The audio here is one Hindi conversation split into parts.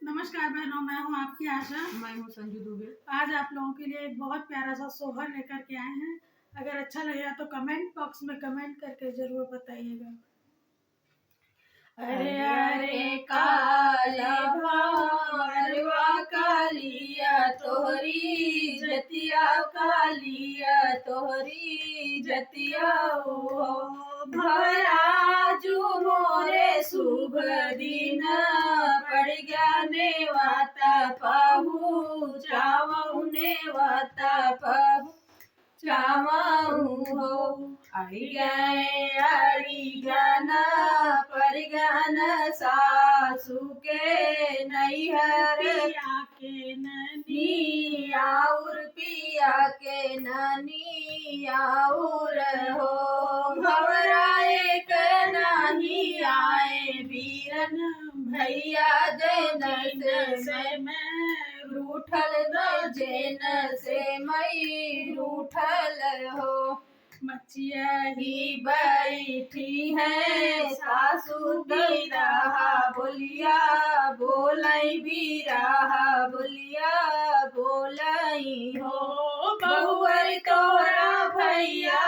नमस्कार बहनों, मैं हूं आपकी आशा। मैं हूँ संजू दुबे। आज आप लोगों के लिए एक बहुत प्यारा सा सोहर लेकर के आए हैं। अगर अच्छा लगेगा तो कमेंट बॉक्स में कमेंट करके जरूर बताइएगा। अरे अरे काला भवरवा कालिया तोहरी जतिया, कालिया तोहरी जतिया ओ भवराजू मोरे शुभ दिन पड़ गया नेवाता पहु चावऊ नेवाता पहु चावऊ हो आई गए अड़ी गाना पर गाना सासू के नैहर पिया के ननी आउर पिया के ननी आउर हो भवराए के नहीं आए वीरन भैया जैन से मैं रूठल न जैन से मई रूठल हो मचिया ही बैठी है सासू बीराहा बोलिया बोलाई बीराहा बोलिया बोलाई हो बहुअर तोरा भैया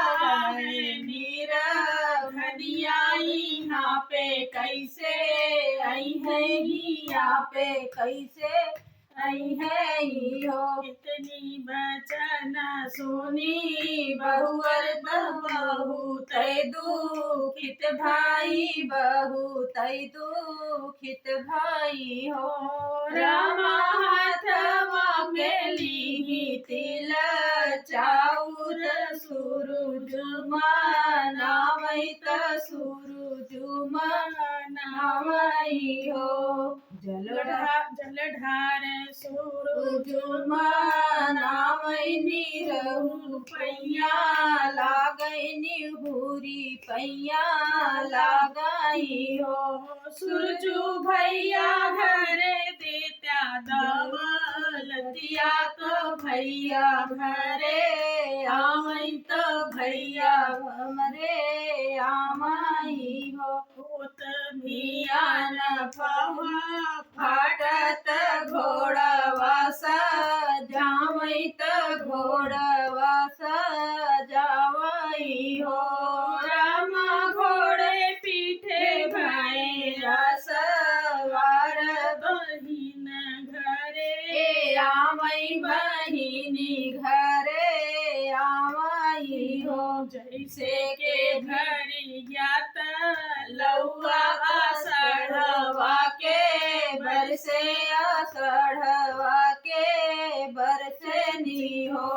नीरा धनिया यहाँ पे कैसे आई है यहाँ पे कैसे आई है हो इतनी बचन सुनी बहुअर बहू तय दुखित भाई बहू तय दुखित भाई हो रामा हाथवा के ली तिल चाउर सूरज मनावत सूरज मनावई हो जलधार सूरज मनावई निरहु पैया लागई निहुरी पैया लगाई हो सूरजू भैया घरे देत्या दौलतिया तो भैया घरे आमई तो भैया हमरे आमाई हो होत भियान फवा फाटत घोड़वा सजावई त घोड़वा सजावई हो रामा घोड़े पीठे भैया सवार बहिन घरे आमई बहिनी घरे आमई हो जैसे के घरी ज्ञात लौआ आषाढ़वा के बरसे आषाढ़वा के बरसे नी हो